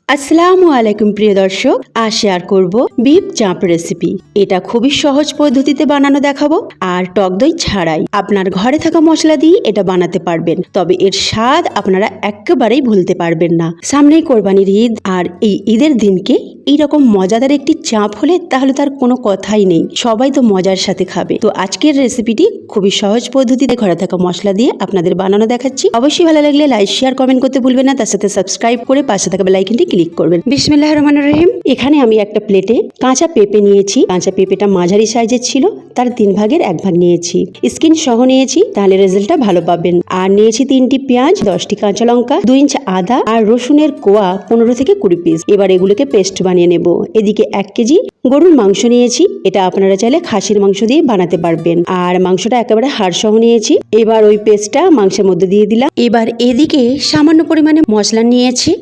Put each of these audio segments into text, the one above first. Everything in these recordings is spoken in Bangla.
আসসালামু আলাইকুম প্রিয় দর্শক, আজ শেয়ার করব বিফ চাপ রেসিপি। এটা খুবই সহজ পদ্ধতিতে বানানো দেখাবো আর টক দই ছাড়াই আপনার ঘরে থাকা মশলা দিয়ে এটা বানাতে পারবেন। তবে এর স্বাদ আপনারা একেবারেই ভুলতে পারবেন না। সামনেই কোরবানির ঈদ, আর এই ঈদের দিনকে এইরকম মজাদার একটি চাপ হলে তাহলে তার কোনো কথাই নেই, সবাই তো মজার সাথে খাবে। তো আজকের রেসিপিটি খুবই সহজ পদ্ধতিতে ঘরে থাকা মশলা দিয়ে আপনাদের বানানো দেখাচ্ছি। অবশ্যই ভালো লাগলে লাইক শেয়ার কমেন্ট করতে ভুলবেন না, তার সাথে সাবস্ক্রাইব করে পাশে থাকা বেল আইকনটি ক্লিক করবেন। বিসমিল্লাহির রহমানির রহিম। এখানে আমি একটা প্লেটে কাঁচা পেঁপে নিয়েছি। কাঁচা পেঁপেটা মাঝারি সাইজের ছিল, তার 3 ভাগের 1 ভাগ নিয়েছি। স্কিন সহ নিয়েছি, তাহলে রেজাল্টটা ভালো পাবেন। আর নিয়েছি 3টি পেঁয়াজ, 10টি কাঁচা লঙ্কা, 2 ইঞ্চ আদা আর রসুনের কোয়া 15 থেকে 20 পিস। এবার এগুলোকে পেস্ট বানিয়ে নেব। এদিকে 1 কেজি গরুর মাংস নিয়েছি। এটা আপনারা চাইলে খাসির মাংস দিয়ে বানাতে পারবেন। আর মাংসটা একেবারে হাড় সহ নিয়েছি। এবার ওই পেস্টটা মাংসের মধ্যে দিয়ে দিলাম। এবার এদিকে সামান্য পরিমাণে মশলা নিয়েছি।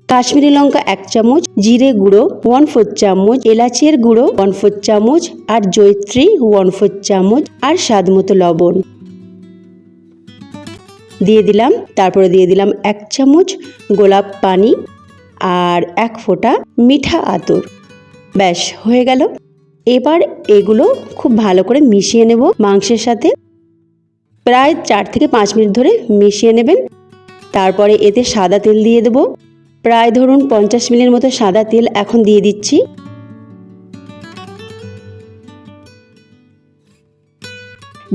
কাশ্মীরি লঙ্কা 1 চামচ, জিরে গুঁড়ো 1/4 চামচ, এলাচের গুঁড়ো 1/4 চামচ আর জয়িত্রী 1/4 চামচ আর স্বাদ মতো লবণ দিয়ে দিলাম। তারপরে দিয়ে দিলাম 1 চামচ গোলাপ পানি আর 1 ফোঁটা মিঠা আতর। ব্যাস হয়ে গেল। এবার এগুলো খুব ভালো করে মিশিয়ে নেব মাংসের সাথে। প্রায় 4 থেকে 5 মিনিট ধরে মিশিয়ে নেবেন। তারপরে এতে সাদা তেল দিয়ে দেব। প্রায় ধরুন 50 মিলির মতো সাদা তেল এখন দিয়ে দিচ্ছি।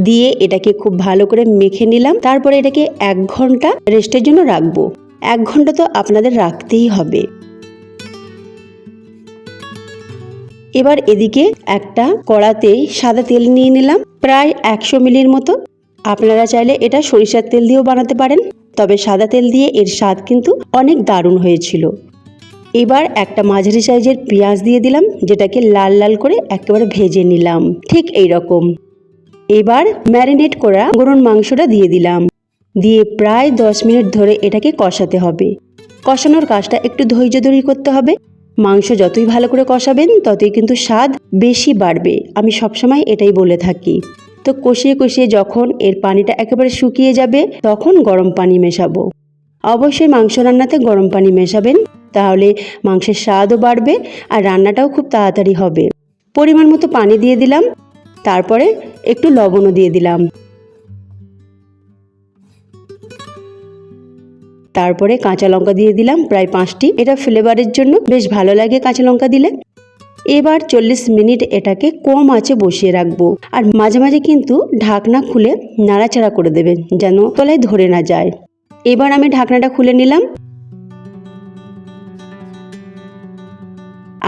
দিয়ে এটাকে খুব ভালো করে মেখে নিলাম। তারপরে এটাকে 1 ঘন্টা রেস্টের জন্য রাখবো। 1 ঘন্টা তো আপনাদের রাখতেই হবে। এবার এদিকে একটা কড়াতে সাদা তেল নিয়ে নিলাম, প্রায় 100 মিলির মতো। আপনারা চাইলে এটা সরিষার তেল দিয়েও বানাতে পারেন, তবে সাদা তেল দিয়ে এর স্বাদ কিন্তু অনেক দারুণ হয়েছিল। এবার একটা মাঝারি সাইজের পেঁয়াজ দিয়ে দিলাম, যেটাকে লাল লাল করে একেবারে ভেজে নিলাম, ঠিক এই রকম। এবার ম্যারিনেট করা গরুর মাংসটা দিয়ে দিলাম। দিয়ে প্রায় 10 মিনিট ধরে এটাকে কষাতে হবে। কষানোর কাজটা একটু ধৈর্য ধরে করতে হবে। মাংস যতই ভালো করে কষাবেন ততই কিন্তু স্বাদ বেশি বাড়বে, আমি সবসময় এটাই বলে থাকি। তো কষিয়ে কষিয়ে যখন এর পানিটা একেবারে শুকিয়ে যাবে তখন গরম পানি মেশাবো। অবশ্যই মাংস রান্নাতে গরম পানি মেশাবেন, তাহলে মাংসের স্বাদও বাড়বে আর রান্নাটাও খুব তাড়াতাড়ি হবে। পরিমাণ মতো পানি দিয়ে দিলাম, তারপরে একটু লবণও দিয়ে দিলাম। তারপরে কাঁচা লঙ্কা দিয়ে দিলাম প্রায় 5টি। এটা ফ্লেভারের জন্য বেশ ভালো লাগে কাঁচা লঙ্কা দিলে। এবার 40 মিনিট এটাকে কম আঁচে বসিয়ে রাখবো। আর মাঝে মাঝে কিন্তু ঢাকনা খুলে নাড়াচাড়া করে দেবেন, যেন তলায় ধরে না যায়। এবার আমি ঢাকনাটা খুলে নিলাম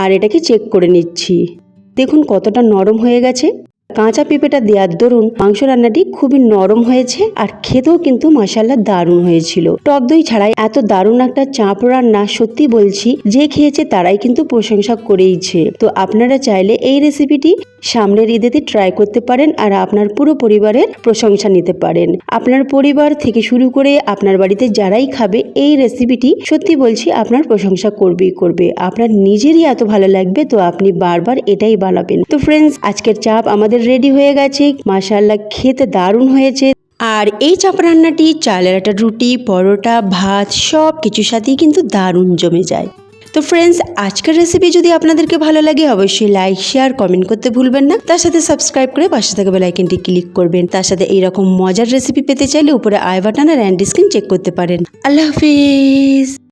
আর এটাকে চেক করে নিচ্ছি। দেখুন কতটা নরম হয়ে গেছে। কাঁচা পেঁপেটা দেওয়ার দরুন মাংস রান্নাটি খুবই নরম হয়েছে আর খেতেও কিন্তু মাশাআল্লাহ দারুণ হয়েছিল। টক দই ছাড়াই এত দারুণ একটা চাপ রান্না সত্যি বলছি, যে খেয়েছে তারাই কিন্তু প্রশংসা করেইছে। তো আপনারা চাইলে এই রেসিপিটি সামনের ঈদেতে ট্রাই করতে পারেন আর আপনার পুরো পরিবারের প্রশংসা নিতে পারেন। আপনার পরিবার থেকে শুরু করে আপনার বাড়িতে যারাই খাবে এই রেসিপিটি সত্যি বলছি আপনার প্রশংসা করবেই করবে। আপনার নিজেরই এত ভালো লাগবে, তো আপনি বারবার এটাই বানাবেন। তো ফ্রেন্ডস, আজকের চাপ আমাদের রেডি হয়ে গেছে। মাশাআল্লাহ খেতে দারুণ হয়েছে। আর এই চাপ রান্নাটি চালের আটার রুটি, পরোটা, ভাত সব কিছুর সাথেই কিন্তু দারুণ জমে যায়। তো ফ্রেন্ডস, আজকের রেসিপি যদি আপনাদেরকে ভালো লাগে অবশ্যই লাইক শেয়ার কমেন্ট করতে ভুলবেন না, তার সাথে সাবস্ক্রাইব করে পাশে থাকা বেল আইকনটি ক্লিক করবেন। তার সাথে এইরকম মজার রেসিপি পেতে চাইলে উপরে আই বাটন আর এন্ড স্ক্রিন চেক করতে পারেন। আল্লাহ হাফিজ।